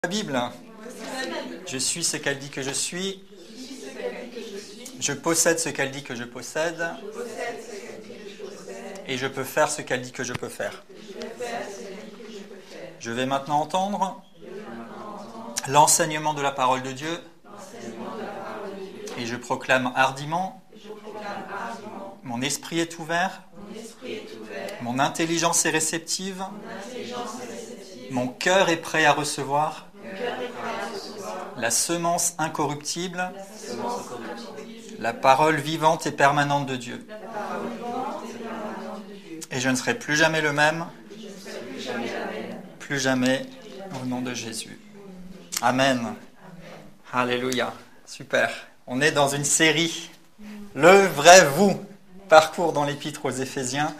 La Bible. Je suis ce qu'elle dit que je suis. Je possède ce qu'elle dit que je possède. Et je peux faire ce qu'elle dit que je peux faire. Je vais maintenant entendre l'enseignement de la parole de Dieu. Et je proclame hardiment. Mon esprit est ouvert. Mon intelligence est réceptive. Mon cœur est prêt à recevoir la semence incorruptible, la parole vivante et permanente de Dieu. Et je ne serai plus jamais le même, plus jamais, au nom de Jésus. Amen. Alléluia. Super. On est dans une série, Le vrai vous, parcours dans l'épître aux Éphésiens.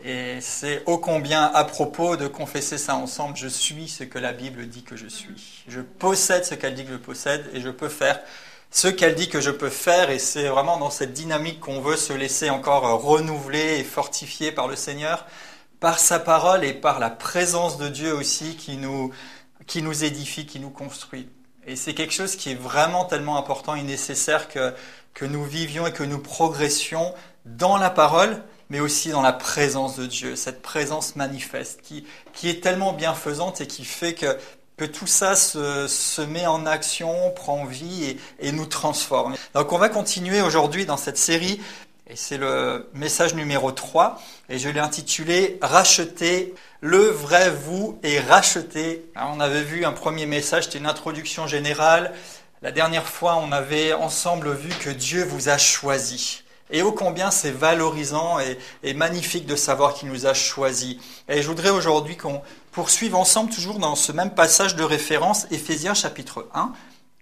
Et c'est ô combien à propos de confesser ça ensemble. Je suis ce que la Bible dit que je suis. Je possède ce qu'elle dit que je possède et je peux faire ce qu'elle dit que je peux faire. Et c'est vraiment dans cette dynamique qu'on veut se laisser encore renouveler et fortifier par le Seigneur, par sa parole et par la présence de Dieu aussi qui nous édifie, qui nous construit. Et c'est quelque chose qui est vraiment tellement important et nécessaire que nous vivions et que nous progressions dans la parole, mais aussi dans la présence de Dieu, cette présence manifeste qui est tellement bienfaisante et qui fait que tout ça se met en action, prend vie et nous transforme. Donc on va continuer aujourd'hui dans cette série, et c'est le message numéro 3, et je l'ai intitulé « Racheter le vrai vous et racheter ». On avait vu un premier message, c'était une introduction générale. La dernière fois, on avait ensemble vu que Dieu vous a choisi. Et ô combien c'est valorisant et magnifique de savoir qu'il nous a choisis. Et je voudrais aujourd'hui qu'on poursuive ensemble, toujours dans ce même passage de référence, Éphésiens chapitre 1,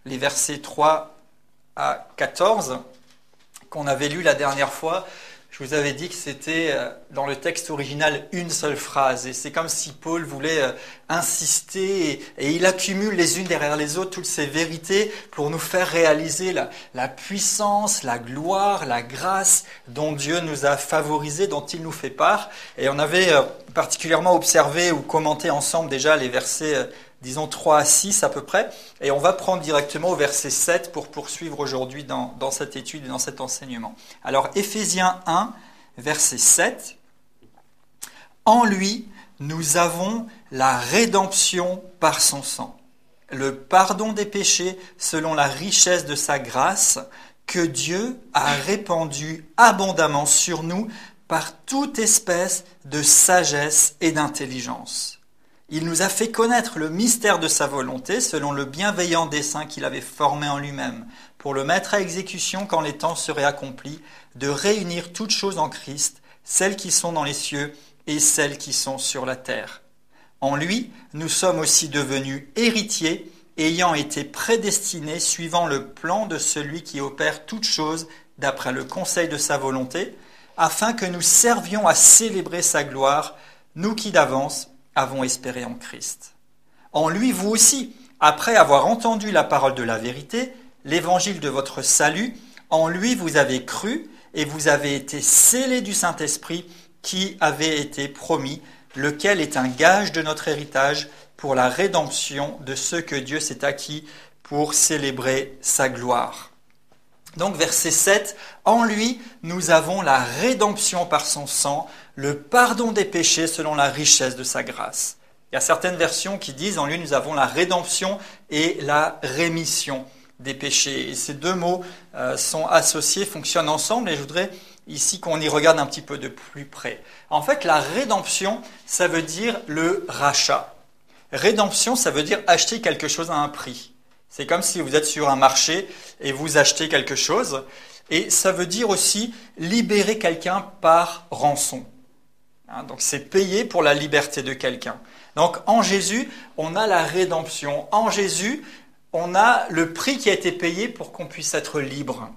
les versets 3 à 14, qu'on avait lu la dernière fois. Je vous avais dit que c'était dans le texte original une seule phrase. Et c'est comme si Paul voulait insister et il accumule les unes derrière les autres toutes ces vérités pour nous faire réaliser la puissance, la gloire, la grâce dont Dieu nous a favorisés, dont il nous fait part. Et on avait particulièrement observé ou commenté ensemble déjà les versets, disons 3 à 6 à peu près. Et on va prendre directement au verset 7 pour poursuivre aujourd'hui dans cette étude et dans cet enseignement. Alors Éphésiens 1, verset 7. « En lui, nous avons la rédemption par son sang, le pardon des péchés selon la richesse de sa grâce que Dieu a répandue abondamment sur nous par toute espèce de sagesse et d'intelligence. Il nous a fait connaître le mystère de sa volonté selon le bienveillant dessein qu'il avait formé en lui-même, pour le mettre à exécution quand les temps seraient accomplis, de réunir toutes choses en Christ, celles qui sont dans les cieux et celles qui sont sur la terre. En lui, nous sommes aussi devenus héritiers, ayant été prédestinés suivant le plan de celui qui opère toutes choses d'après le conseil de sa volonté, afin que nous servions à célébrer sa gloire, nous qui d'avance avons espéré en Christ. En lui, vous aussi, après avoir entendu la parole de la vérité, l'évangile de votre salut, en lui vous avez cru et vous avez été scellés du Saint-Esprit qui avait été promis, lequel est un gage de notre héritage pour la rédemption de ceux que Dieu s'est acquis pour célébrer sa gloire. » Donc verset 7, « En lui, nous avons la rédemption par son sang, le pardon des péchés selon la richesse de sa grâce. » Il y a certaines versions qui disent « En lui, nous avons la rédemption et la rémission des péchés. » Et ces deux mots sont associés, fonctionnent ensemble, et je voudrais ici qu'on y regarde un petit peu de plus près. En fait, la rédemption, ça veut dire le rachat. Rédemption, ça veut dire acheter quelque chose à un prix. C'est comme si vous êtes sur un marché et vous achetez quelque chose. Et ça veut dire aussi libérer quelqu'un par rançon. Donc c'est payer pour la liberté de quelqu'un. Donc en Jésus, on a la rédemption. En Jésus, on a le prix qui a été payé pour qu'on puisse être libre.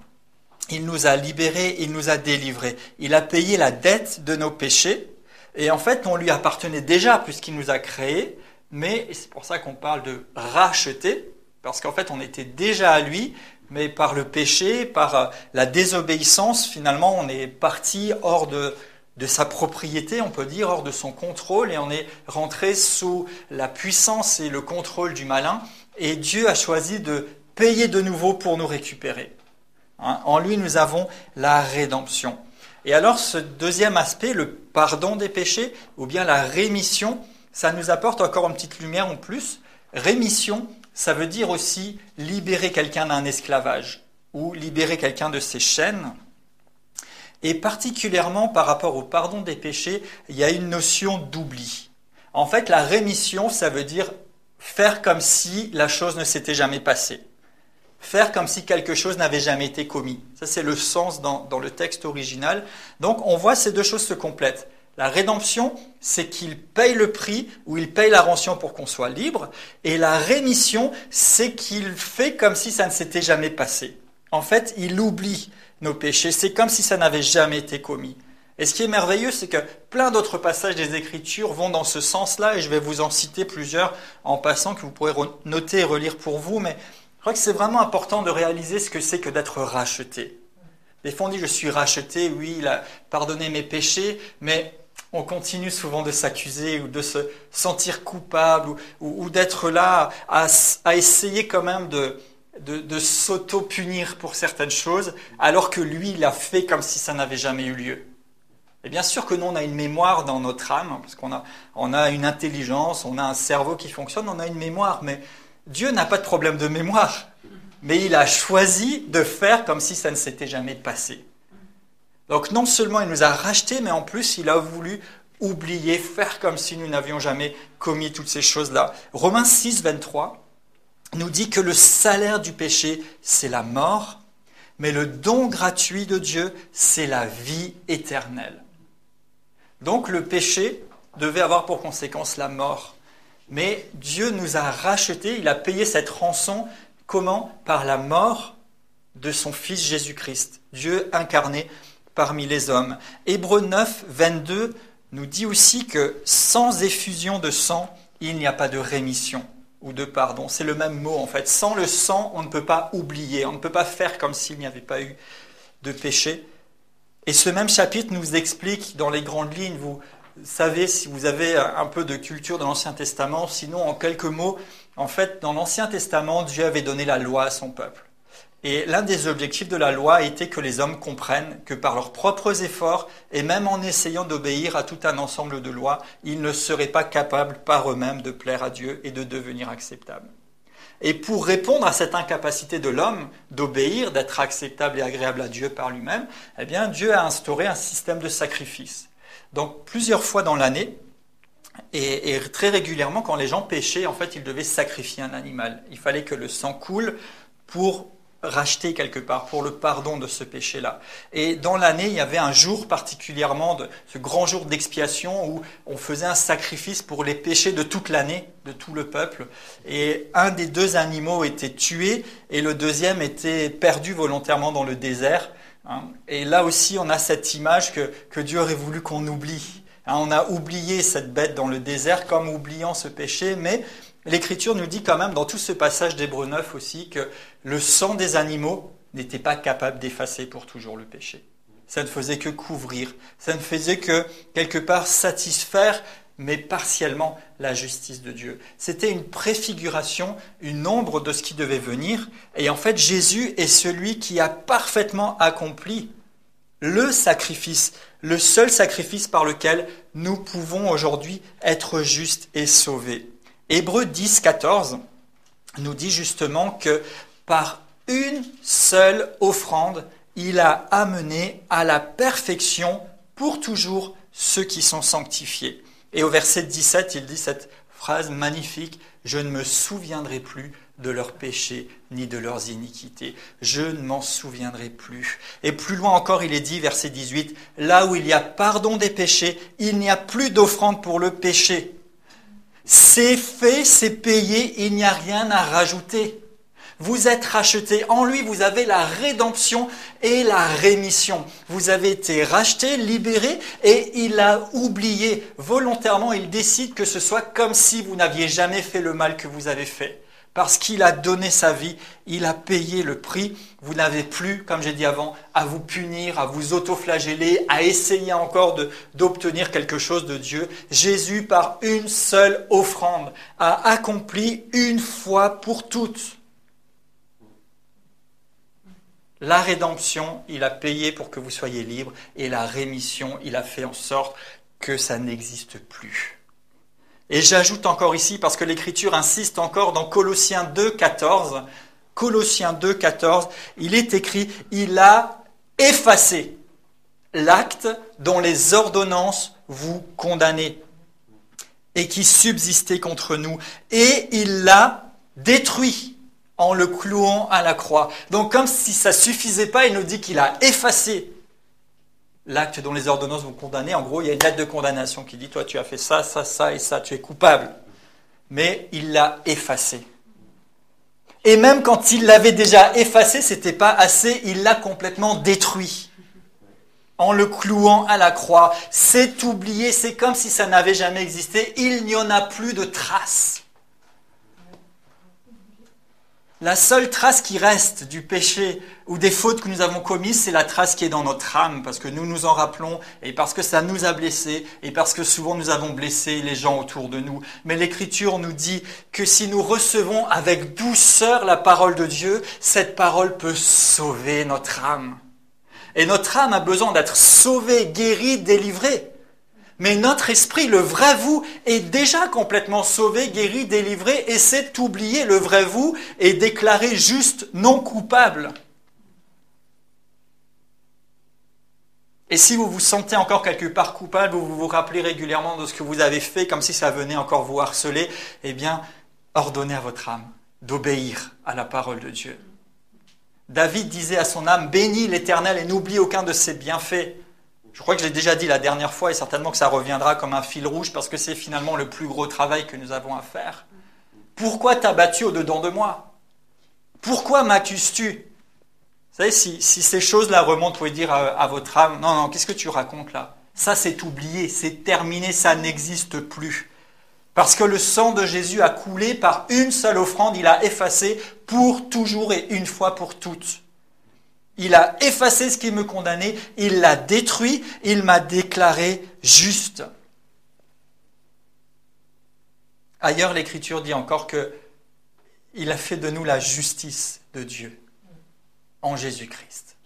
Il nous a libérés, il nous a délivrés. Il a payé la dette de nos péchés. Et en fait, on lui appartenait déjà puisqu'il nous a créés. Mais c'est pour ça qu'on parle de racheter. Parce qu'en fait, on était déjà à lui, mais par le péché, par la désobéissance, finalement, on est parti hors de de sa propriété, on peut dire, hors de son contrôle, et on est rentré sous la puissance et le contrôle du malin, et Dieu a choisi de payer de nouveau pour nous récupérer. En lui, nous avons la rédemption. Et alors, ce deuxième aspect, le pardon des péchés, ou bien la rémission, ça nous apporte encore une petite lumière en plus. Rémission, ça veut dire aussi libérer quelqu'un d'un esclavage, ou libérer quelqu'un de ses chaînes. Et particulièrement par rapport au pardon des péchés, il y a une notion d'oubli. En fait, la rémission, ça veut dire faire comme si la chose ne s'était jamais passée. Faire comme si quelque chose n'avait jamais été commis. Ça, c'est le sens dans le texte original. Donc, on voit ces deux choses se complètent. La rédemption, c'est qu'il paye le prix ou il paye la rançon pour qu'on soit libre. Et la rémission, c'est qu'il fait comme si ça ne s'était jamais passé. En fait, il oublie nos péchés. C'est comme si ça n'avait jamais été commis. Et ce qui est merveilleux, c'est que plein d'autres passages des Écritures vont dans ce sens-là. Et je vais vous en citer plusieurs en passant que vous pourrez noter et relire pour vous. Mais je crois que c'est vraiment important de réaliser ce que c'est que d'être racheté. Des fois, on dit « je suis racheté », oui, il a pardonné mes péchés, mais on continue souvent de s'accuser ou de se sentir coupable ou d'être là à essayer quand même de s'auto-punir pour certaines choses, alors que lui, il a fait comme si ça n'avait jamais eu lieu. Et bien sûr que nous, on a une mémoire dans notre âme, parce qu'on a une intelligence, on a un cerveau qui fonctionne, on a une mémoire, mais Dieu n'a pas de problème de mémoire, mais il a choisi de faire comme si ça ne s'était jamais passé. Donc non seulement il nous a rachetés, mais en plus il a voulu oublier, faire comme si nous n'avions jamais commis toutes ces choses-là. Romains 6, 23 nous dit que le salaire du péché, c'est la mort, mais le don gratuit de Dieu, c'est la vie éternelle. Donc le péché devait avoir pour conséquence la mort. Mais Dieu nous a rachetés, il a payé cette rançon. Comment ? Par la mort de son Fils Jésus-Christ, Dieu incarné parmi les hommes. Hébreux 9, 22 nous dit aussi que sans effusion de sang, il n'y a pas de rémission ou de pardon. C'est le même mot en fait. Sans le sang, on ne peut pas oublier, on ne peut pas faire comme s'il n'y avait pas eu de péché. Et ce même chapitre nous explique dans les grandes lignes, vous savez, si vous avez un peu de culture de l'Ancien Testament, sinon en quelques mots, en fait, dans l'Ancien Testament, Dieu avait donné la loi à son peuple. Et l'un des objectifs de la loi était que les hommes comprennent que par leurs propres efforts, et même en essayant d'obéir à tout un ensemble de lois, ils ne seraient pas capables par eux-mêmes de plaire à Dieu et de devenir acceptables. Et pour répondre à cette incapacité de l'homme d'obéir, d'être acceptable et agréable à Dieu par lui-même, eh bien, Dieu a instauré un système de sacrifice. Donc, plusieurs fois dans l'année, et très régulièrement, quand les gens péchaient, en fait, ils devaient sacrifier un animal. Il fallait que le sang coule pour racheter quelque part, pour le pardon de ce péché-là. Et dans l'année, il y avait un jour particulièrement, ce grand jour d'expiation, où on faisait un sacrifice pour les péchés de toute l'année, de tout le peuple. Et un des deux animaux était tué, et le deuxième était perdu volontairement dans le désert. Et là aussi, on a cette image que Dieu aurait voulu qu'on oublie. On a oublié cette bête dans le désert comme oubliant ce péché, mais l'Écriture nous dit quand même dans tout ce passage d'Hébreux 9 aussi que le sang des animaux n'était pas capable d'effacer pour toujours le péché. Ça ne faisait que couvrir, ça ne faisait que quelque part satisfaire, mais partiellement la justice de Dieu. C'était une préfiguration, une ombre de ce qui devait venir. Et en fait, Jésus est celui qui a parfaitement accompli le sacrifice, le seul sacrifice par lequel nous pouvons aujourd'hui être justes et sauvés. Hébreux 10, 14 nous dit justement que par une seule offrande, il a amené à la perfection pour toujours ceux qui sont sanctifiés. Et au verset 17, il dit cette phrase magnifique, « Je ne me souviendrai plus de leurs péchés ni de leurs iniquités. Je ne m'en souviendrai plus. » Et plus loin encore, il est dit, verset 18, « Là où il y a pardon des péchés, il n'y a plus d'offrande pour le péché. » C'est fait, c'est payé, il n'y a rien à rajouter. Vous êtes rachetés. En lui, vous avez la rédemption et la rémission. Vous avez été rachetés, libérés, et il a oublié volontairement. Il décide que ce soit comme si vous n'aviez jamais fait le mal que vous avez fait. Parce qu'il a donné sa vie, il a payé le prix. Vous n'avez plus, comme j'ai dit avant, à vous punir, à vous autoflageller, à essayer encore d'obtenir quelque chose de Dieu. Jésus, par une seule offrande, a accompli une fois pour toutes la rédemption. Il a payé pour que vous soyez libres, et la rémission, il a fait en sorte que ça n'existe plus. Et j'ajoute encore ici, parce que l'Écriture insiste encore dans Colossiens 2, 14. Colossiens 2, 14, il est écrit « Il a effacé l'acte dont les ordonnances vous condamnaient et qui subsistait contre nous, et il l'a détruit en le clouant à la croix. » Donc comme si ça ne suffisait pas, il nous dit qu'il a effacé l'acte dont les ordonnances vous condamnez. En gros, il y a une lettre de condamnation qui dit « Toi, tu as fait ça, ça, ça et ça, tu es coupable. » Mais il l'a effacé. Et même quand il l'avait déjà effacé, ce n'était pas assez, il l'a complètement détruit. En le clouant à la croix. C'est oublié, c'est comme si ça n'avait jamais existé. Il n'y en a plus de trace. La seule trace qui reste du péché ou des fautes que nous avons commises, c'est la trace qui est dans notre âme, parce que nous nous en rappelons, et parce que ça nous a blessés, et parce que souvent nous avons blessé les gens autour de nous. Mais l'Écriture nous dit que si nous recevons avec douceur la parole de Dieu, cette parole peut sauver notre âme. Et notre âme a besoin d'être sauvée, guérie, délivrée. Mais notre esprit, le vrai vous, est déjà complètement sauvé, guéri, délivré, et c'est oublié. Le vrai vous est déclaré juste, non coupable. Et si vous vous sentez encore quelque part coupable, ou vous vous rappelez régulièrement de ce que vous avez fait, comme si ça venait encore vous harceler, eh bien, ordonnez à votre âme d'obéir à la parole de Dieu. David disait à son âme, « Bénis l'Éternel et n'oublie aucun de ses bienfaits. » Je crois que je l'ai déjà dit la dernière fois et certainement que ça reviendra comme un fil rouge parce que c'est finalement le plus gros travail que nous avons à faire. Pourquoi t'as battu au-dedans de moi? Pourquoi m'accuses-tu? Vous savez, si ces choses-là remontent, vous pouvez dire à votre âme, non, qu'est-ce que tu racontes là? Ça c'est oublié, c'est terminé, ça n'existe plus. Parce que le sang de Jésus a coulé par une seule offrande, il a effacé pour toujours et une fois pour toutes. Il a effacé ce qui me condamnait, il l'a détruit, il m'a déclaré juste. Ailleurs, l'Écriture dit encore qu'il a fait de nous la justice de Dieu en Jésus-Christ.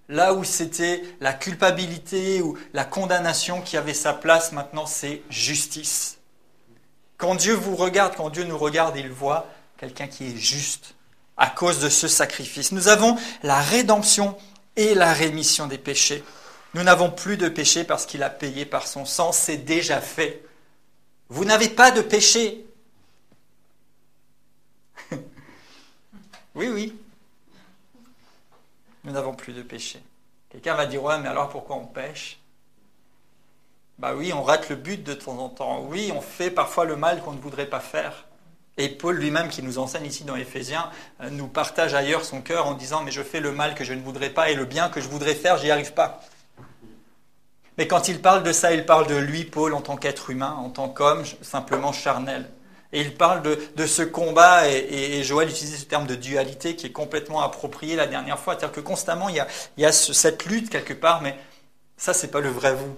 Là où c'était la culpabilité ou la condamnation qui avait sa place, maintenant c'est justice. Quand Dieu vous regarde, quand Dieu nous regarde, il voit quelqu'un qui est juste. À cause de ce sacrifice. Nous avons la rédemption et la rémission des péchés. Nous n'avons plus de péché parce qu'il a payé par son sang, c'est déjà fait. Vous n'avez pas de péché. Oui. Nous n'avons plus de péché. Quelqu'un va dire, ouais, mais alors pourquoi on pêche? Bah oui, on rate le but de temps en temps. Oui, on fait parfois le mal qu'on ne voudrait pas faire. Et Paul lui-même, qui nous enseigne ici dans Éphésiens, nous partage ailleurs son cœur en disant « Mais je fais le mal que je ne voudrais pas et le bien que je voudrais faire, j'y arrive pas. » Mais quand il parle de ça, il parle de lui, Paul, en tant qu'être humain, en tant qu'homme, simplement charnel. Et il parle de ce combat, et Joël utilisait ce terme de dualité qui est complètement approprié la dernière fois. C'est-à-dire que constamment, il y a cette lutte quelque part, mais ça, c'est pas le vrai vous.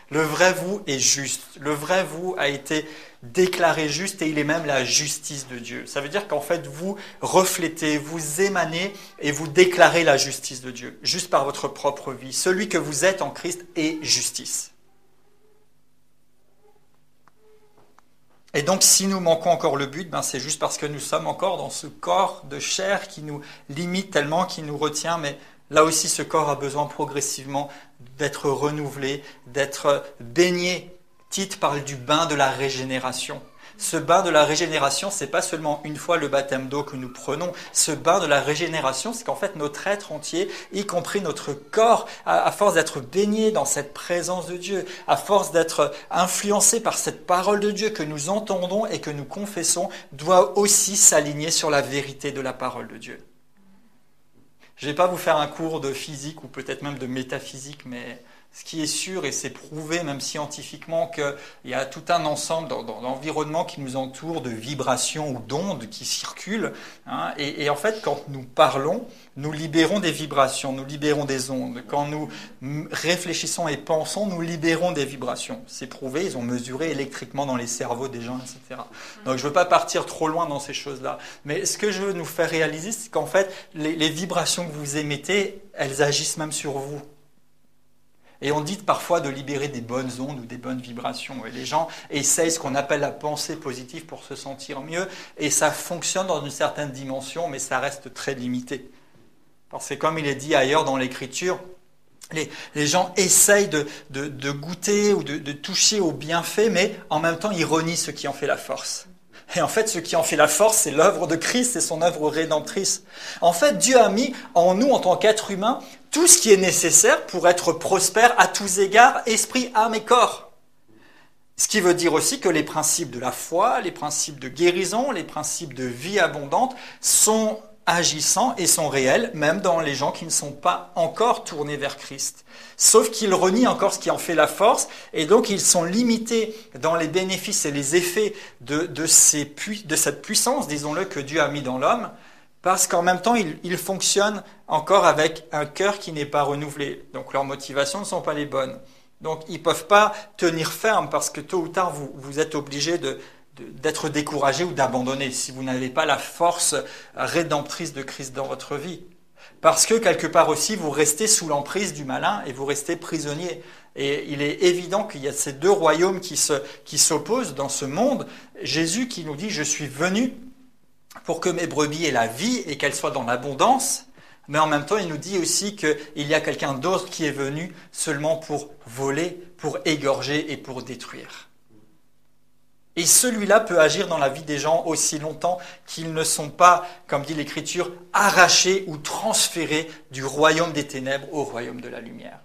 Le vrai vous est juste. Le vrai vous a été déclaré juste et il est même la justice de Dieu. Ça veut dire qu'en fait, vous reflétez, vous émanez et vous déclarez la justice de Dieu, juste par votre propre vie. Celui que vous êtes en Christ est justice. Et donc, si nous manquons encore le but, c'est juste parce que nous sommes encore dans ce corps de chair qui nous limite tellement, qui nous retient, mais là aussi, ce corps a besoin progressivement d'être renouvelé, d'être baigné. Tite parle du bain de la régénération. Ce bain de la régénération, ce n'est pas seulement une fois le baptême d'eau que nous prenons. Ce bain de la régénération, c'est qu'en fait notre être entier, y compris notre corps, à force d'être baigné dans cette présence de Dieu, à force d'être influencé par cette parole de Dieu que nous entendons et que nous confessons, doit aussi s'aligner sur la vérité de la parole de Dieu. Je ne vais pas vous faire un cours de physique ou peut-être même de métaphysique, mais Ce qui est sûr, et c'est prouvé même scientifiquement, qu'il y a tout un ensemble dans l'environnement qui nous entoure de vibrations ou d'ondes qui circulent. Hein, et en fait, quand nous parlons, nous libérons des vibrations, nous libérons des ondes. Quand nous réfléchissons et pensons, nous libérons des vibrations. C'est prouvé, ils ont mesuré électriquement dans les cerveaux des gens, etc. Donc je ne veux pas partir trop loin dans ces choses-là. Mais ce que je veux nous faire réaliser, c'est qu'en fait, les vibrations que vous émettez, elles agissent même sur vous. Et on dit parfois de libérer des bonnes ondes ou des bonnes vibrations. Et les gens essayent ce qu'on appelle la pensée positive pour se sentir mieux. Et ça fonctionne dans une certaine dimension, mais ça reste très limité. Parce que comme il est dit ailleurs dans l'Écriture, les gens essayent de goûter ou de toucher aux bienfaits, mais en même temps, ils renient ce qui en fait la force. Et en fait, ce qui en fait la force, c'est l'œuvre de Christ, c'est son œuvre rédemptrice. En fait, Dieu a mis en nous, en tant qu'être humain, tout ce qui est nécessaire pour être prospère à tous égards, esprit, âme et corps. Ce qui veut dire aussi que les principes de la foi, les principes de guérison, les principes de vie abondante sont agissants et sont réels, même dans les gens qui ne sont pas encore tournés vers Christ. Sauf qu'ils renient encore ce qui en fait la force, et donc ils sont limités dans les bénéfices et les effets de cette puissance, disons-le, que Dieu a mis dans l'homme, parce qu'en même temps, ils fonctionnent encore avec un cœur qui n'est pas renouvelé. Donc leurs motivations ne sont pas les bonnes. Donc ils ne peuvent pas tenir ferme, parce que tôt ou tard, vous êtes obligés d'être découragé ou d'abandonner si vous n'avez pas la force rédemptrice de Christ dans votre vie. Parce que quelque part aussi, vous restez sous l'emprise du malin et vous restez prisonnier. Et il est évident qu'il y a ces deux royaumes qui s'opposent dans ce monde. Jésus qui nous dit « Je suis venu pour que mes brebis aient la vie et qu'elles soient dans l'abondance ». Mais en même temps, il nous dit aussi qu'il y a quelqu'un d'autre qui est venu seulement pour voler, pour égorger et pour détruire. Et celui-là peut agir dans la vie des gens aussi longtemps qu'ils ne sont pas, comme dit l'Écriture, arrachés ou transférés du royaume des ténèbres au royaume de la lumière.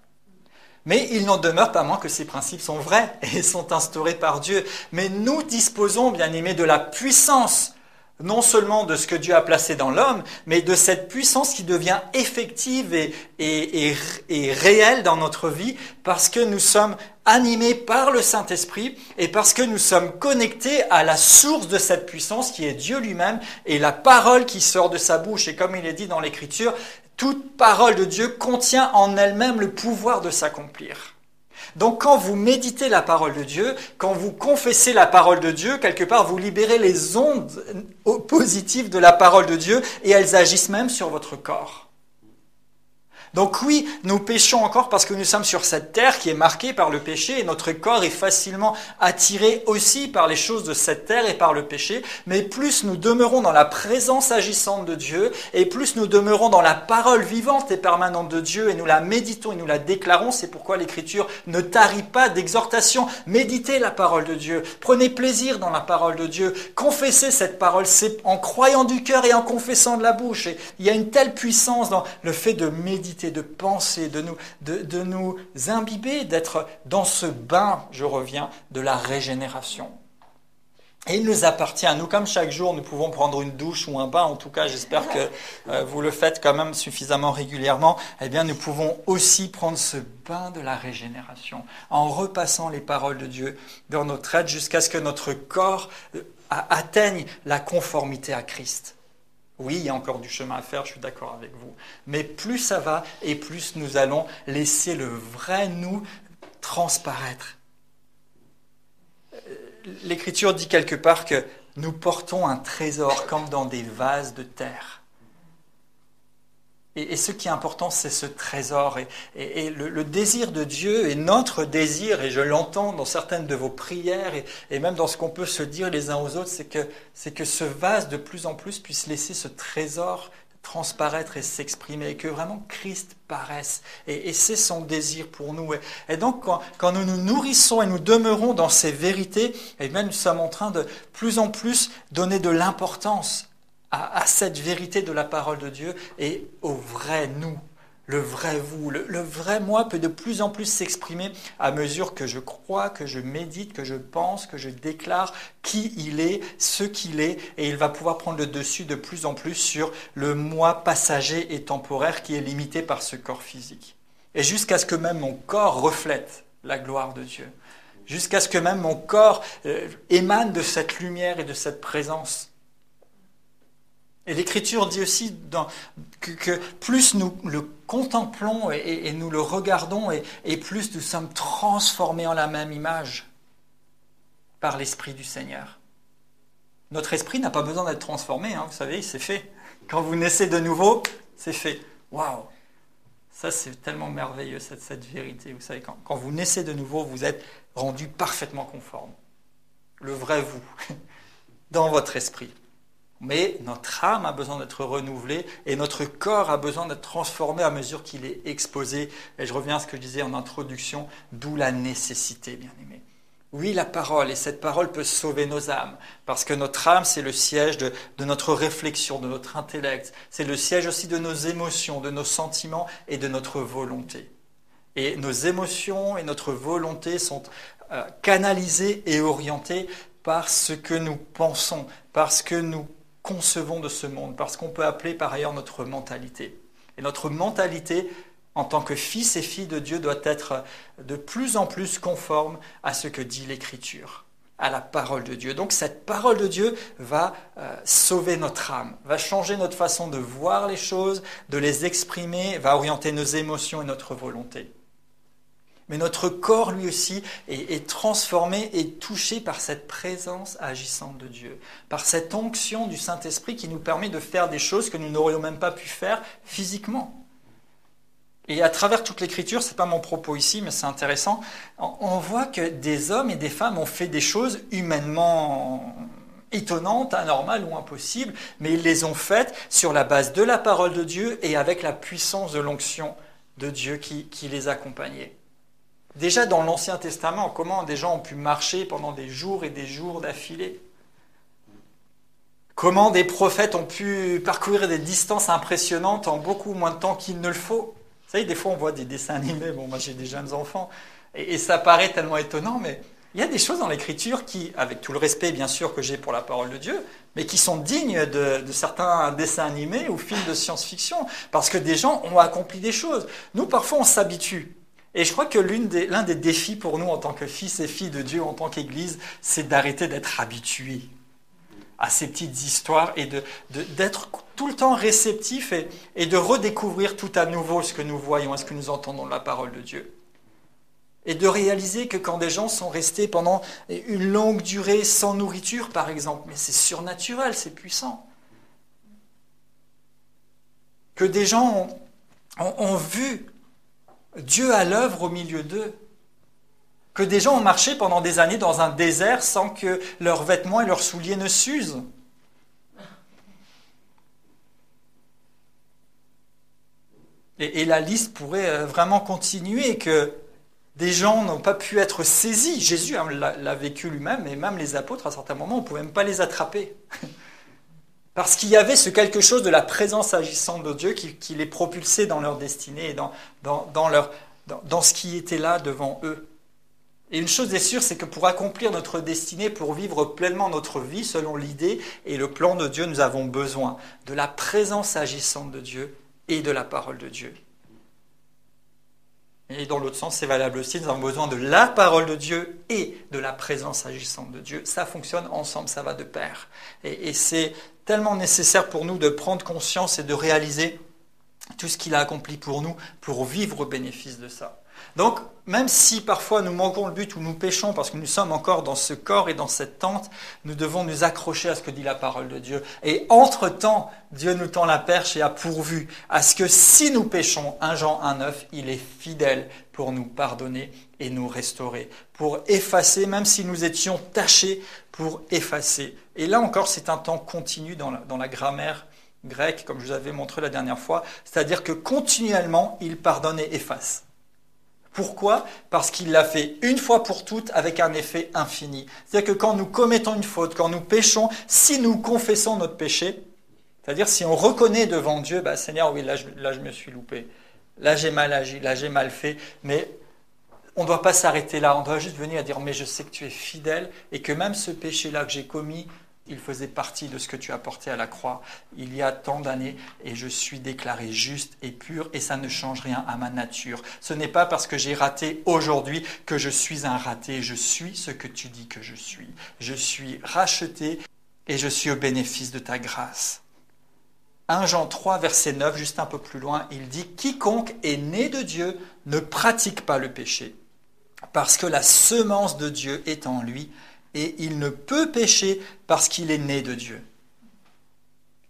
Mais il n'en demeure pas moins que ces principes sont vrais et sont instaurés par Dieu. Mais nous disposons, bien aimés, de la puissance, non seulement de ce que Dieu a placé dans l'homme, mais de cette puissance qui devient effective et réelle dans notre vie, parce que nous sommes animés par le Saint-Esprit et parce que nous sommes connectés à la source de cette puissance qui est Dieu lui-même et la parole qui sort de sa bouche. Et comme il est dit dans l'Écriture, toute parole de Dieu contient en elle-même le pouvoir de s'accomplir. Donc quand vous méditez la parole de Dieu, quand vous confessez la parole de Dieu, quelque part vous libérez les ondes positives de la parole de Dieu et elles agissent même sur votre corps. Donc oui, nous péchons encore parce que nous sommes sur cette terre qui est marquée par le péché et notre corps est facilement attiré aussi par les choses de cette terre et par le péché. Mais plus nous demeurons dans la présence agissante de Dieu et plus nous demeurons dans la parole vivante et permanente de Dieu et nous la méditons et nous la déclarons, c'est pourquoi l'Écriture ne tarit pas d'exhortation. Méditez la parole de Dieu, prenez plaisir dans la parole de Dieu, confessez cette parole, c'est en croyant du cœur et en confessant de la bouche. Et il y a une telle puissance dans le fait de méditer, de penser, de nous imbiber, d'être dans ce bain, je reviens, de la régénération. Et il nous appartient à nous, comme chaque jour nous pouvons prendre une douche ou un bain, en tout cas j'espère que vous le faites quand même suffisamment régulièrement, eh bien nous pouvons aussi prendre ce bain de la régénération en repassant les paroles de Dieu dans notre être jusqu'à ce que notre corps atteigne la conformité à Christ. Oui, il y a encore du chemin à faire, je suis d'accord avec vous. Mais plus ça va et plus nous allons laisser le vrai nous transparaître. L'Écriture dit quelque part que nous portons un trésor comme dans des vases de terre. Et ce qui est important, c'est ce trésor. Et le désir de Dieu et notre désir, et je l'entends dans certaines de vos prières, et même dans ce qu'on peut se dire les uns aux autres, c'est que ce vase de plus en plus puisse laisser ce trésor transparaître et s'exprimer, et que vraiment Christ paraisse. Et c'est son désir pour nous. Et donc, quand nous nous nourrissons et nous demeurons dans ces vérités, eh bien, nous sommes en train de plus en plus donner de l'importance à cette vérité de la parole de Dieu et au vrai nous, le vrai vous. Le vrai moi peut de plus en plus s'exprimer à mesure que je crois, que je médite, que je pense, que je déclare qui il est, ce qu'il est, et il va pouvoir prendre le dessus de plus en plus sur le moi passager et temporaire qui est limité par ce corps physique. Et jusqu'à ce que même mon corps reflète la gloire de Dieu. Jusqu'à ce que même mon corps émane de cette lumière et de cette présence. Et l'Écriture dit aussi que plus nous le contemplons et nous le regardons, et plus nous sommes transformés en la même image par l'Esprit du Seigneur. Notre esprit n'a pas besoin d'être transformé, vous savez, c'est fait. Quand vous naissez de nouveau, c'est fait. Waouh! Ça, c'est tellement merveilleux, cette vérité. Vous savez, quand vous naissez de nouveau, vous êtes rendu parfaitement conforme. Le vrai vous, dans votre esprit. Mais notre âme a besoin d'être renouvelée et notre corps a besoin d'être transformé à mesure qu'il est exposé. Et je reviens à ce que je disais en introduction, d'où la nécessité, bien aimé. Oui, la parole, et cette parole peut sauver nos âmes, parce que notre âme, c'est le siège de notre réflexion, de notre intellect. C'est le siège aussi de nos émotions, de nos sentiments et de notre volonté. Et nos émotions et notre volonté sont canalisées et orientées par ce que nous pensons, par ce que nous concevons de ce monde, par ce qu'on peut appeler par ailleurs notre mentalité. Et notre mentalité, en tant que fils et filles de Dieu, doit être de plus en plus conforme à ce que dit l'Écriture, à la parole de Dieu. Donc cette parole de Dieu va sauver notre âme, va changer notre façon de voir les choses, de les exprimer, va orienter nos émotions et notre volonté. Mais notre corps, lui aussi, est transformé et touché par cette présence agissante de Dieu, par cette onction du Saint-Esprit qui nous permet de faire des choses que nous n'aurions même pas pu faire physiquement. Et à travers toute l'Écriture, ce n'est pas mon propos ici, mais c'est intéressant, on voit que des hommes et des femmes ont fait des choses humainement étonnantes, anormales ou impossibles, mais ils les ont faites sur la base de la parole de Dieu et avec la puissance de l'onction de Dieu qui les accompagnait. Déjà dans l'Ancien Testament, comment des gens ont pu marcher pendant des jours et des jours d'affilée? Comment des prophètes ont pu parcourir des distances impressionnantes en beaucoup moins de temps qu'il ne le faut? Vous savez, des fois on voit des dessins animés, moi j'ai des jeunes enfants, et ça paraît tellement étonnant, mais il y a des choses dans l'Écriture qui, avec tout le respect bien sûr que j'ai pour la parole de Dieu, mais qui sont dignes de certains dessins animés ou films de science-fiction, parce que des gens ont accompli des choses. Nous, parfois, on s'habitue. Et je crois que l'un des défis pour nous en tant que fils et filles de Dieu, en tant qu'Église, c'est d'arrêter d'être habitués à ces petites histoires et d'être tout le temps réceptif et de redécouvrir tout à nouveau ce que nous voyons et ce que nous entendons de la parole de Dieu. Et de réaliser que quand des gens sont restés pendant une longue durée sans nourriture, par exemple, mais c'est surnaturel, c'est puissant. Que des gens ont vu Dieu à l'œuvre au milieu d'eux. Que des gens ont marché pendant des années dans un désert sans que leurs vêtements et leurs souliers ne s'usent. Et la liste pourrait vraiment continuer, que des gens n'ont pas pu être saisis. Jésus l'a vécu lui-même, et même les apôtres, à certains moments, on ne pouvait même pas les attraper. Parce qu'il y avait ce quelque chose de la présence agissante de Dieu qui les propulsait dans leur destinée et dans ce qui était là devant eux. Et une chose est sûre, c'est que pour accomplir notre destinée, pour vivre pleinement notre vie selon l'idée et le plan de Dieu, nous avons besoin de la présence agissante de Dieu et de la parole de Dieu. Et dans l'autre sens, c'est valable aussi, nous avons besoin de la parole de Dieu et de la présence agissante de Dieu. Ça fonctionne ensemble, ça va de pair. Et c'est tellement nécessaire pour nous de prendre conscience et de réaliser tout ce qu'il a accompli pour nous, pour vivre au bénéfice de ça. Donc, même si parfois nous manquons le but ou nous péchons parce que nous sommes encore dans ce corps et dans cette tente, nous devons nous accrocher à ce que dit la parole de Dieu. Et entre-temps, Dieu nous tend la perche et a pourvu à ce que si nous péchons, 1 Jean 1,9, il est fidèle pour nous pardonner et nous restaurer, pour effacer, même si nous étions tachés, pour effacer. Et là encore, c'est un temps continu dans la grammaire grecque, comme je vous avais montré la dernière fois, c'est-à-dire que continuellement, il pardonne et efface. Pourquoi ? Parce qu'il l'a fait une fois pour toutes avec un effet infini. C'est-à-dire que quand nous commettons une faute, quand nous péchons, si nous confessons notre péché, c'est-à-dire si on reconnaît devant Dieu, Seigneur, oui, là je me suis loupé, là j'ai mal agi, là j'ai mal fait, mais on ne doit pas s'arrêter là, on doit juste venir dire, mais je sais que tu es fidèle et que même ce péché-là que j'ai commis, Il faisait partie de ce que tu as porté à la croix il y a tant d'années et je suis déclaré juste et pur et ça ne change rien à ma nature. Ce n'est pas parce que j'ai raté aujourd'hui que je suis un raté. Je suis ce que tu dis que je suis. Je suis racheté et je suis au bénéfice de ta grâce. 1 Jean 3, verset 9, juste un peu plus loin, il dit « Quiconque est né de Dieu ne pratique pas le péché, parce que la semence de Dieu est en lui, et il ne peut pécher parce qu'il est né de Dieu. »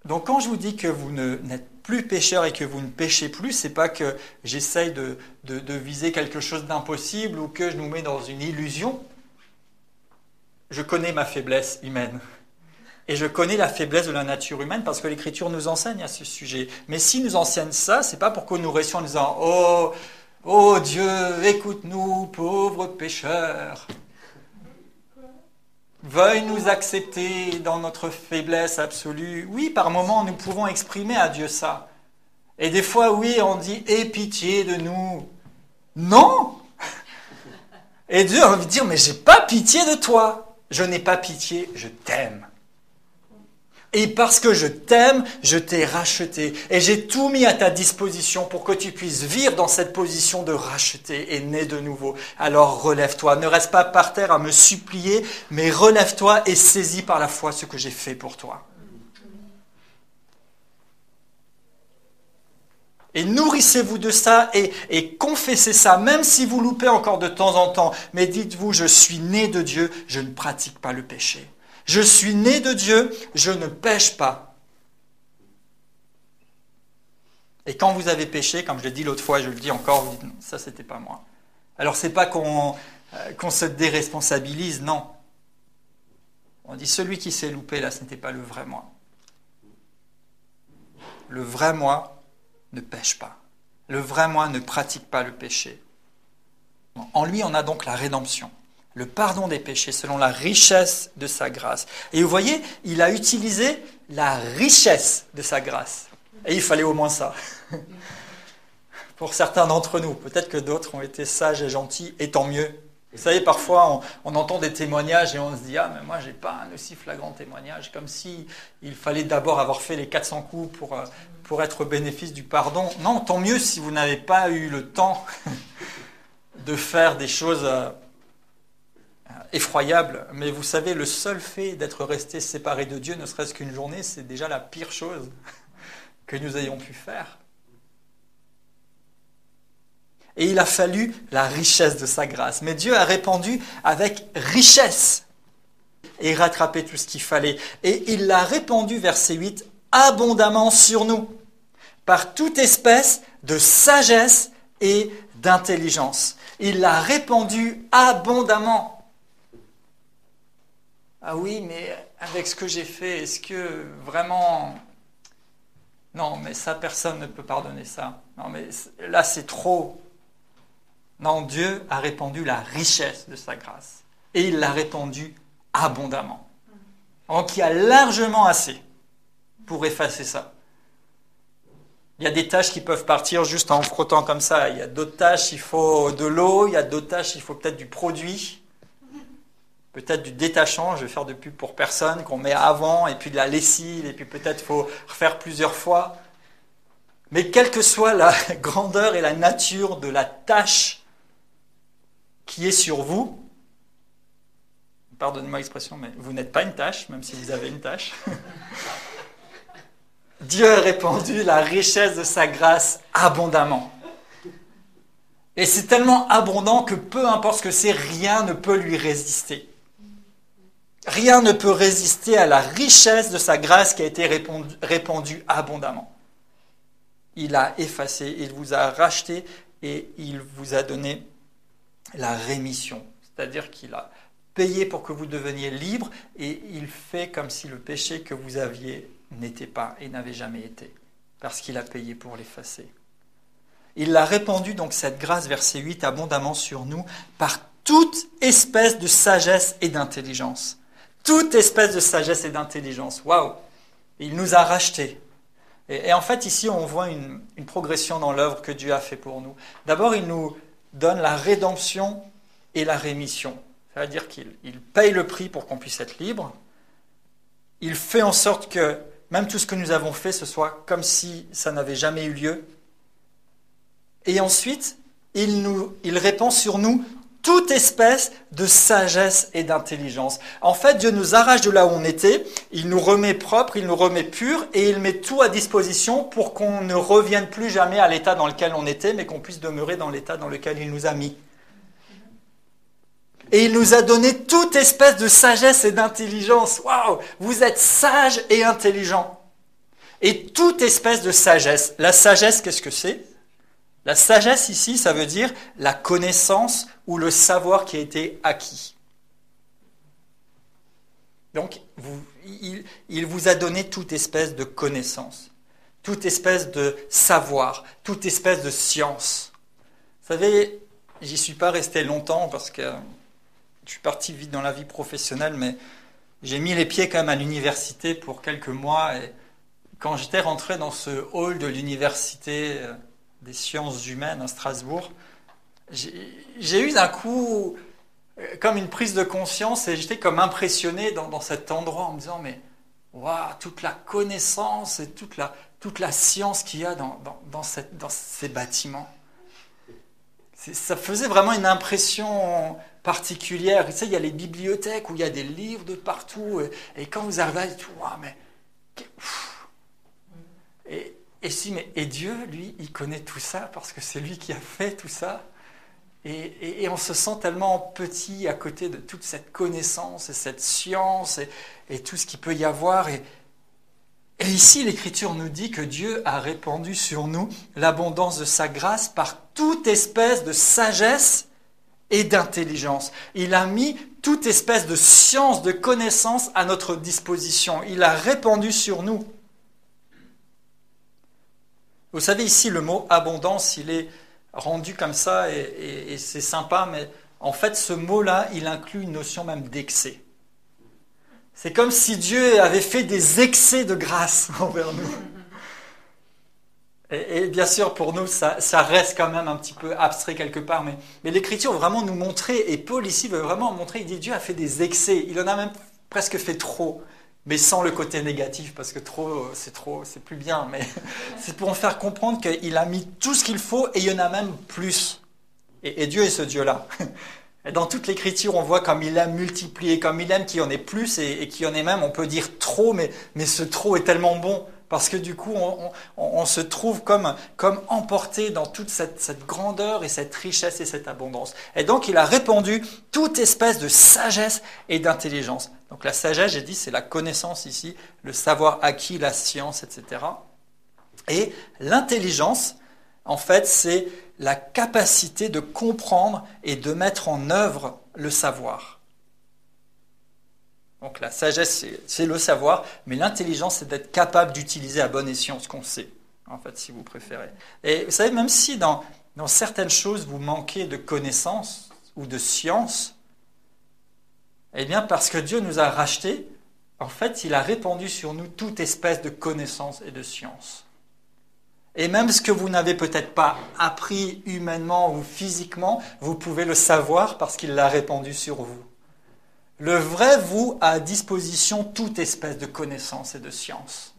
Donc quand je vous dis que vous n'êtes plus pécheur et que vous ne péchez plus, c'est pas que j'essaye de viser quelque chose d'impossible ou que je nous mets dans une illusion. Je connais ma faiblesse humaine. Et je connais la faiblesse de la nature humaine parce que l'Écriture nous enseigne à ce sujet. Mais s'il nous enseigne ça, c'est pas pour que nous restions en disant « Oh Dieu, écoute-nous, pauvres pécheurs. Veuille nous accepter dans notre faiblesse absolue. » Oui, par moments, nous pouvons exprimer à Dieu ça. Et des fois, oui, on dit « Aie pitié de nous. » Non. Et Dieu a envie de dire « Mais j'ai pas pitié de toi. Je n'ai pas pitié, je t'aime. » Et parce que je t'aime, je t'ai racheté. Et j'ai tout mis à ta disposition pour que tu puisses vivre dans cette position de racheté et né de nouveau. Alors relève-toi. Ne reste pas par terre à me supplier, mais relève-toi et saisis par la foi ce que j'ai fait pour toi. Et nourrissez-vous de ça et confessez ça, même si vous loupez encore de temps en temps. Mais dites-vous, je suis né de Dieu, je ne pratique pas le péché. Je suis né de Dieu, je ne pêche pas. Et quand vous avez péché, comme je l'ai dit l'autre fois, je le dis encore, vous dites, non, ça c'était pas moi. Alors c'est pas qu'on se déresponsabilise, non. On dit, celui qui s'est loupé là, ce n'était pas le vrai moi. Le vrai moi ne pêche pas. Le vrai moi ne pratique pas le péché. En lui, on a donc la rédemption. Le pardon des péchés selon la richesse de sa grâce. Et vous voyez, il a utilisé la richesse de sa grâce. Et il fallait au moins ça. Pour certains d'entre nous, peut-être que d'autres ont été sages et gentils, et tant mieux. Vous savez, parfois, on entend des témoignages et on se dit « Ah, mais moi, j'ai pas un aussi flagrant témoignage. » Comme si il fallait d'abord avoir fait les 400 coups pour être au bénéfice du pardon. Non, tant mieux si vous n'avez pas eu le temps de faire des choses effroyable, mais vous savez, le seul fait d'être resté séparé de Dieu, ne serait-ce qu'une journée, c'est déjà la pire chose que nous ayons pu faire. Et il a fallu la richesse de sa grâce. Mais Dieu a répandu avec richesse et rattrapé tout ce qu'il fallait. Et il l'a répandu, verset 8, abondamment sur nous, par toute espèce de sagesse et d'intelligence. Il l'a répandu abondamment. Ah oui, mais avec ce que j'ai fait, est-ce que vraiment... Non, mais ça, personne ne peut pardonner ça. Non, mais là, c'est trop. Non, Dieu a répandu la richesse de sa grâce. Et il l'a répandue abondamment. Donc, il y a largement assez pour effacer ça. Il y a des tâches qui peuvent partir juste en frottant comme ça. Il y a d'autres tâches, il faut de l'eau. Il y a d'autres tâches, il faut peut-être du produit. Peut-être du détachant, je vais faire de pub pour personne, qu'on met avant, et puis de la lessive, et puis peut-être il faut refaire plusieurs fois. Mais quelle que soit la grandeur et la nature de la tâche qui est sur vous, pardonnez-moi l'expression, mais vous n'êtes pas une tâche, même si vous avez une tâche. Dieu a répandu la richesse de sa grâce abondamment. Et c'est tellement abondant que peu importe ce que c'est, rien ne peut lui résister. Rien ne peut résister à la richesse de sa grâce qui a été répandue abondamment. Il a effacé, il vous a racheté et il vous a donné la rémission. C'est-à-dire qu'il a payé pour que vous deveniez libre et il fait comme si le péché que vous aviez n'était pas et n'avait jamais été. Parce qu'il a payé pour l'effacer. Il l'a répandu, donc cette grâce, verset 8, abondamment sur nous, par toute espèce de sagesse et d'intelligence. Toute espèce de sagesse et d'intelligence. Waouh! Il nous a rachetés. Et en fait, ici, on voit une progression dans l'œuvre que Dieu a fait pour nous. D'abord, il nous donne la rédemption et la rémission. C'est-à-dire qu'il paye le prix pour qu'on puisse être libre. il fait en sorte que même tout ce que nous avons fait, ce soit comme si ça n'avait jamais eu lieu. Et ensuite, il répand sur nous toute espèce de sagesse et d'intelligence. En fait, Dieu nous arrache de là où on était, il nous remet propre, il nous remet pur, et il met tout à disposition pour qu'on ne revienne plus jamais à l'état dans lequel on était, mais qu'on puisse demeurer dans l'état dans lequel il nous a mis. Et il nous a donné toute espèce de sagesse et d'intelligence. Waouh! Vous êtes sage et intelligent. Et toute espèce de sagesse. La sagesse, qu'est-ce que c'est? La sagesse ici, ça veut dire la connaissance ou le savoir qui a été acquis. Donc, il vous a donné toute espèce de connaissance, toute espèce de savoir, toute espèce de science. Vous savez, j'y suis pas resté longtemps parce que je suis parti vite dans la vie professionnelle, mais j'ai mis les pieds quand même à l'université pour quelques mois. Et quand j'étais rentré dans ce hall de l'université des sciences humaines à Strasbourg, j'ai eu d'un coup comme une prise de conscience et j'étais comme impressionné dans cet endroit en me disant mais waouh, toute la connaissance et toute la science qu'il y a dans ces bâtiments. Ça faisait vraiment une impression particulière. Tu sais, il y a les bibliothèques où il y a des livres de partout et quand vous arrivez là, vous dites waouh, mais et Dieu, lui, il connaît tout ça parce que c'est lui qui a fait tout ça. Et on se sent tellement petit à côté de toute cette connaissance et cette science et tout ce qu'il peut y avoir. Et ici, l'Écriture nous dit que Dieu a répandu sur nous l'abondance de sa grâce par toute espèce de sagesse et d'intelligence. Il a mis toute espèce de science, de connaissance à notre disposition. Il a répandu sur nous. Vous savez, ici, le mot abondance, il est rendu comme ça et c'est sympa, mais en fait, ce mot-là, il inclut une notion même d'excès. C'est comme si Dieu avait fait des excès de grâce envers nous. Et bien sûr, pour nous, ça reste quand même un petit peu abstrait quelque part, mais l'Écriture veut vraiment nous montrer, et Paul ici veut vraiment montrer, il dit Dieu a fait des excès, il en a même presque fait trop. Mais sans le côté négatif, parce que trop, c'est plus bien. Mais c'est pour en faire comprendre qu'il a mis tout ce qu'il faut et il y en a même plus. Et Dieu est ce Dieu-là. Et dans toute l'Écriture, on voit comme il aime multiplier, comme il aime qu'il y en ait plus et qu'il y en ait même, on peut dire trop, mais ce trop est tellement bon. Parce que du coup, on se trouve comme emporté dans toute cette grandeur et cette richesse et cette abondance. Et donc, il a répandu toute espèce de sagesse et d'intelligence. Donc la sagesse, j'ai dit, c'est la connaissance ici, le savoir acquis, la science, etc. Et l'intelligence, en fait, c'est la capacité de comprendre et de mettre en œuvre le savoir. Donc la sagesse, c'est le savoir, mais l'intelligence, c'est d'être capable d'utiliser à bon escient ce qu'on sait, en fait, si vous préférez. Et vous savez, même si dans certaines choses, vous manquez de connaissances ou de science, eh bien, parce que Dieu nous a rachetés, en fait, il a répandu sur nous toute espèce de connaissance et de science. Et même ce que vous n'avez peut-être pas appris humainement ou physiquement, vous pouvez le savoir parce qu'il l'a répandu sur vous. Le vrai vous a à disposition toute espèce de connaissance et de science.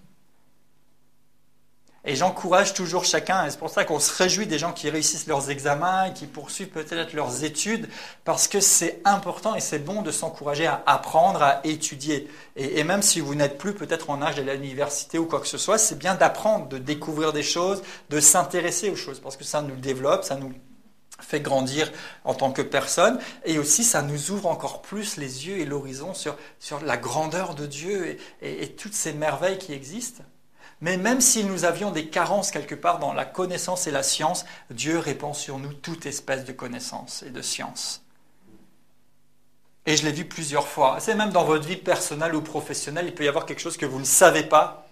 Et j'encourage toujours chacun, et c'est pour ça qu'on se réjouit des gens qui réussissent leurs examens et qui poursuivent peut-être leurs études, parce que c'est important et c'est bon de s'encourager à apprendre, à étudier. Et même si vous n'êtes plus peut-être en âge de l'université ou quoi que ce soit, c'est bien d'apprendre, de découvrir des choses, de s'intéresser aux choses, parce que ça nous développe, ça nous fait grandir en tant que personne, et aussi ça nous ouvre encore plus les yeux et l'horizon sur la grandeur de Dieu et toutes ces merveilles qui existent. Mais même si nous avions des carences quelque part dans la connaissance et la science, Dieu répand sur nous toute espèce de connaissance et de science. Et je l'ai vu plusieurs fois. C'est même dans votre vie personnelle ou professionnelle, il peut y avoir quelque chose que vous ne savez pas,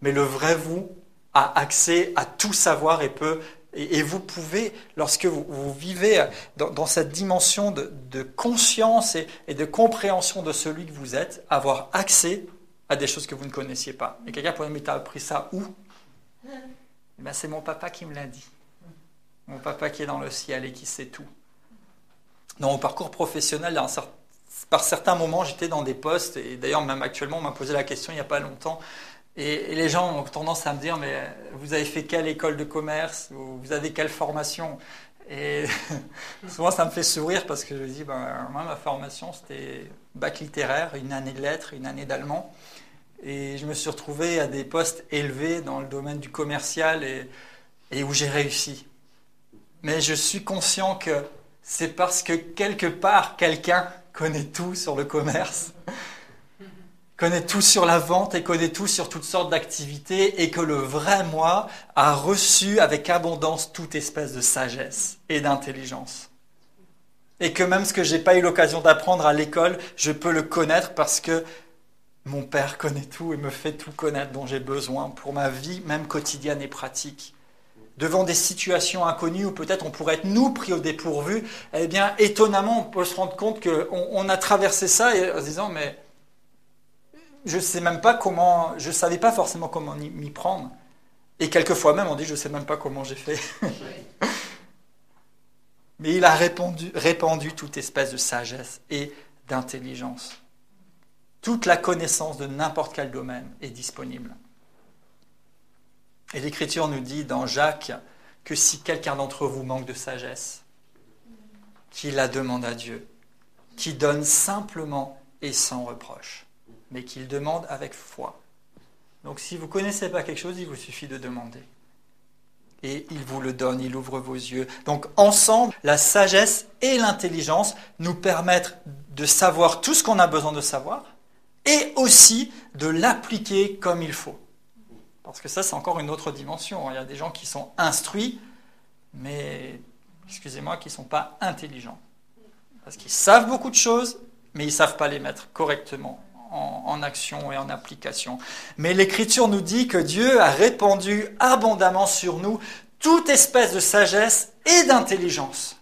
mais le vrai vous a accès à tout savoir et vous pouvez, lorsque vous vivez dans cette dimension de conscience et de compréhension de celui que vous êtes, avoir accès à des choses que vous ne connaissiez pas. Et quelqu'un pourrait me dire, mais t'as appris ça où? Eh bien, c'est mon papa qui me l'a dit. Mon papa qui est dans le ciel et qui sait tout. Dans mon parcours professionnel, dans par certains moments, j'étais dans des postes, et d'ailleurs même actuellement, on m'a posé la question il n'y a pas longtemps, et les gens ont tendance à me dire, mais vous avez fait quelle école de commerce, ou vous avez quelle formation? Et souvent ça me fait sourire parce que je dis, moi ma formation c'était bac littéraire, une année de lettres, une année d'allemand, et je me suis retrouvé à des postes élevés dans le domaine du commercial et où j'ai réussi. Mais je suis conscient que c'est parce que quelque part, quelqu'un connaît tout sur le commerce, connaît tout sur la vente et connaît tout sur toutes sortes d'activités et que le vrai moi a reçu avec abondance toute espèce de sagesse et d'intelligence. Et que même ce que je n'ai pas eu l'occasion d'apprendre à l'école, je peux le connaître parce que mon Père connaît tout et me fait tout connaître dont j'ai besoin pour ma vie, même quotidienne et pratique. Devant des situations inconnues où peut-être on pourrait être nous pris au dépourvu, eh bien étonnamment on peut se rendre compte qu'on a traversé ça et en se disant mais je sais même pas comment, je savais pas forcément comment m'y prendre. Et quelquefois même on dit je sais même pas comment j'ai fait. Mais il a répandu toute espèce de sagesse et d'intelligence. Toute la connaissance de n'importe quel domaine est disponible. Et l'Écriture nous dit dans Jacques que si quelqu'un d'entre vous manque de sagesse, qu'il la demande à Dieu, qu'il donne simplement et sans reproche, mais qu'il demande avec foi. Donc si vous ne connaissez pas quelque chose, il vous suffit de demander. Et il vous le donne, il ouvre vos yeux. Donc ensemble, la sagesse et l'intelligence nous permettent de savoir tout ce qu'on a besoin de savoir et aussi de l'appliquer comme il faut. Parce que ça, c'est encore une autre dimension. Il y a des gens qui sont instruits, mais, excusez-moi, qui ne sont pas intelligents. Parce qu'ils savent beaucoup de choses, mais ils ne savent pas les mettre correctement en action et en application. Mais l'Écriture nous dit que Dieu a répandu abondamment sur nous toute espèce de sagesse et d'intelligence.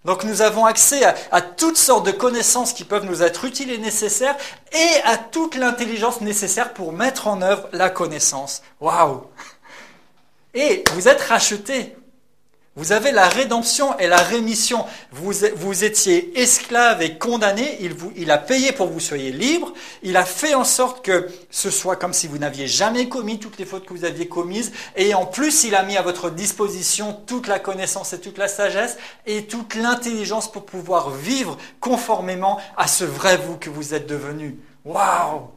Donc nous avons accès à toutes sortes de connaissances qui peuvent nous être utiles et nécessaires et à toute l'intelligence nécessaire pour mettre en œuvre la connaissance. Waouh! Et vous êtes rachetés. Vous avez la rédemption et la rémission. Vous étiez esclaves et condamnés. Il a payé pour que vous soyez libres. Il a fait en sorte que ce soit comme si vous n'aviez jamais commis toutes les fautes que vous aviez commises. Et en plus, il a mis à votre disposition toute la connaissance et toute la sagesse et toute l'intelligence pour pouvoir vivre conformément à ce vrai vous que vous êtes devenu. Waouh!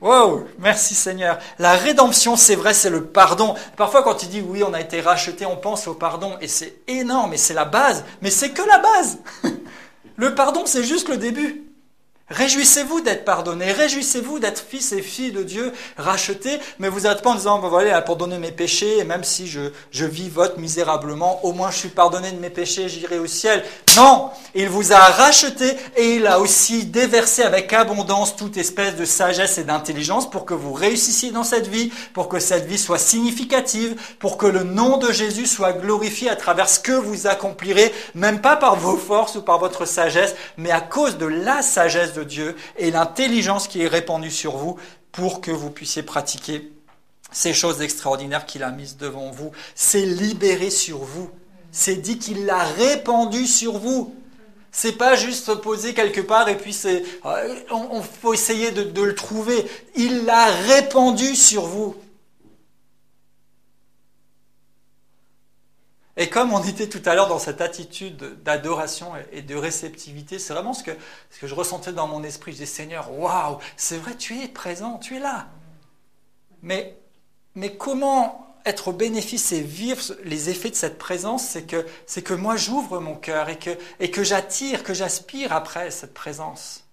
Wow, merci Seigneur. La rédemption, c'est vrai, c'est le pardon. Parfois, quand il dit oui, on a été racheté, on pense au pardon, et c'est énorme, et c'est la base. Mais c'est que la base. Le pardon, c'est juste le début. Réjouissez-vous d'être pardonné, réjouissez-vous d'être fils et filles de Dieu rachetés, mais vous n'êtes pas en disant, voilà, pour donner mes péchés, et même si je vivote misérablement, au moins je suis pardonné de mes péchés, j'irai au ciel. Non, il vous a racheté et il a aussi déversé avec abondance toute espèce de sagesse et d'intelligence pour que vous réussissiez dans cette vie, pour que cette vie soit significative, pour que le nom de Jésus soit glorifié à travers ce que vous accomplirez, même pas par vos forces ou par votre sagesse, mais à cause de la sagesse de Dieu et l'intelligence qui est répandue sur vous pour que vous puissiez pratiquer ces choses extraordinaires qu'il a mises devant vous. C'est libéré sur vous. C'est dit qu'il l'a répandu sur vous. C'est pas juste se poser quelque part et puis on faut essayer de le trouver. Il l'a répandu sur vous. Et comme on était tout à l'heure dans cette attitude d'adoration et de réceptivité, c'est vraiment ce que je ressentais dans mon esprit. Je disais, Seigneur, waouh, c'est vrai, tu es présent, tu es là. Mais comment être au bénéfice et vivre les effets de cette présence, c'est que moi j'ouvre mon cœur et que j'attire, que j'aspire après cette présence.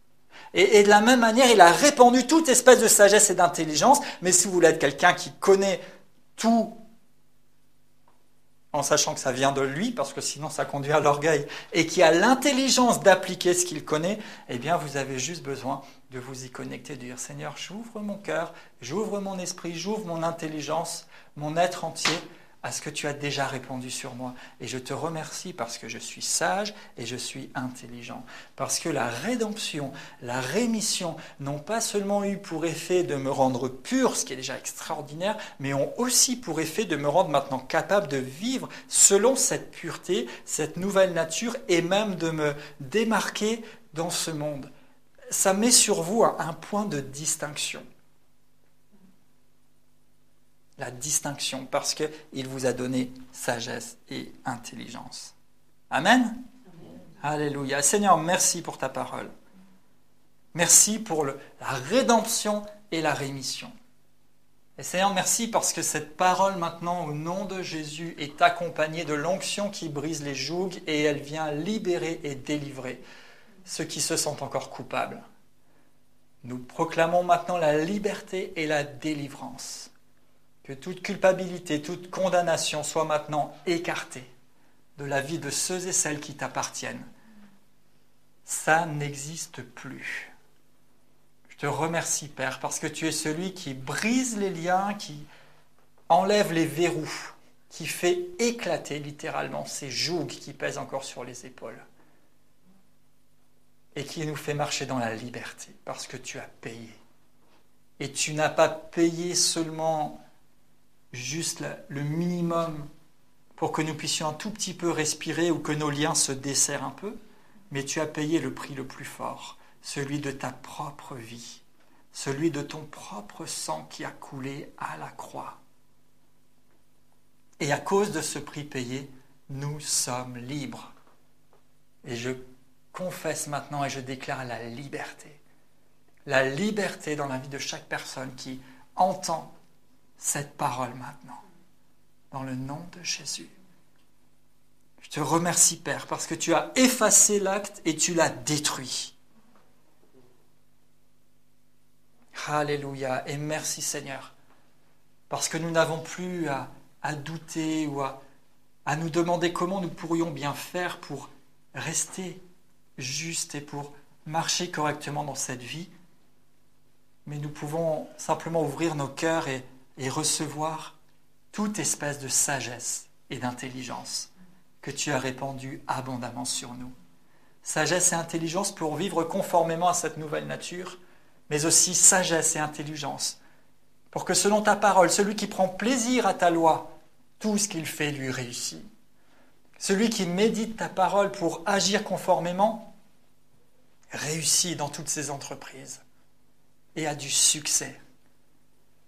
Et de la même manière, il a répandu toute espèce de sagesse et d'intelligence, mais si vous voulez être quelqu'un qui connaît tout, en sachant que ça vient de lui, parce que sinon ça conduit à l'orgueil, et qui a l'intelligence d'appliquer ce qu'il connaît, eh bien vous avez juste besoin de vous y connecter, de dire Seigneur, j'ouvre mon cœur, j'ouvre mon esprit, j'ouvre mon intelligence, mon être entier, à ce que tu as déjà répandu sur moi. Et je te remercie parce que je suis sage et je suis intelligent. Parce que la rédemption, la rémission n'ont pas seulement eu pour effet de me rendre pur, ce qui est déjà extraordinaire, mais ont aussi pour effet de me rendre maintenant capable de vivre selon cette pureté, cette nouvelle nature, et même de me démarquer dans ce monde. Ça met sur vous un point de distinction. La distinction, parce qu'il vous a donné sagesse et intelligence. Amen. Amen. Alléluia. Seigneur, merci pour ta parole. Merci pour la rédemption et la rémission. Et Seigneur, merci parce que cette parole maintenant, au nom de Jésus, est accompagnée de l'onction qui brise les jougs et elle vient libérer et délivrer ceux qui se sentent encore coupables. Nous proclamons maintenant la liberté et la délivrance. Que toute culpabilité, toute condamnation soit maintenant écartée de la vie de ceux et celles qui t'appartiennent. Ça n'existe plus. Je te remercie, Père, parce que tu es celui qui brise les liens, qui enlève les verrous, qui fait éclater littéralement ces jougs qui pèsent encore sur les épaules et qui nous fait marcher dans la liberté parce que tu as payé. Et tu n'as pas payé seulement juste le minimum pour que nous puissions un tout petit peu respirer ou que nos liens se desserrent un peu, mais tu as payé le prix le plus fort, celui de ta propre vie, celui de ton propre sang qui a coulé à la croix. Et à cause de ce prix payé, nous sommes libres. Et je confesse maintenant et je déclare la liberté dans la vie de chaque personne qui entend cette parole maintenant, dans le nom de Jésus. Je te remercie, Père, parce que tu as effacé l'acte et tu l'as détruit. Alléluia. Et merci, Seigneur, parce que nous n'avons plus à douter ou à nous demander comment nous pourrions bien faire pour rester justes et pour marcher correctement dans cette vie. Mais nous pouvons simplement ouvrir nos cœurs et recevoir toute espèce de sagesse et d'intelligence que tu as répandue abondamment sur nous. Sagesse et intelligence pour vivre conformément à cette nouvelle nature, mais aussi sagesse et intelligence pour que selon ta parole, celui qui prend plaisir à ta loi, tout ce qu'il fait lui réussit. Celui qui médite ta parole pour agir conformément, réussit dans toutes ses entreprises et a du succès.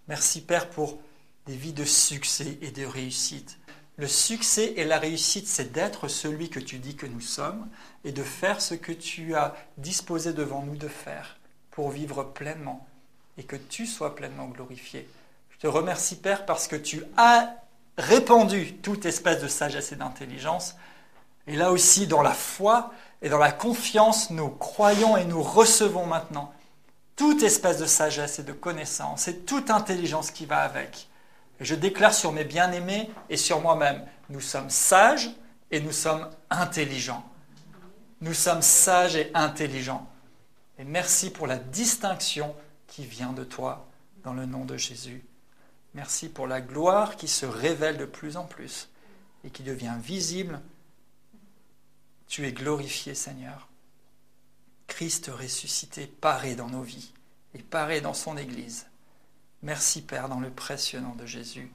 Merci Père pour des vies de succès et de réussite. Le succès et la réussite, c'est d'être celui que tu dis que nous sommes et de faire ce que tu as disposé devant nous de faire pour vivre pleinement et que tu sois pleinement glorifié. Je te remercie Père parce que tu as répandu toute espèce de sagesse et d'intelligence. Et là aussi, dans la foi et dans la confiance, nous croyons et nous recevons maintenant toute espèce de sagesse et de connaissance et toute intelligence qui va avec. Et je déclare sur mes bien-aimés et sur moi-même, nous sommes sages et nous sommes intelligents. Nous sommes sages et intelligents. Et merci pour la distinction qui vient de toi dans le nom de Jésus. Merci pour la gloire qui se révèle de plus en plus et qui devient visible. Tu es glorifié, Seigneur. Christ ressuscité paraît dans nos vies et paraît dans son Église. Merci, Père, dans le précieux nom de Jésus.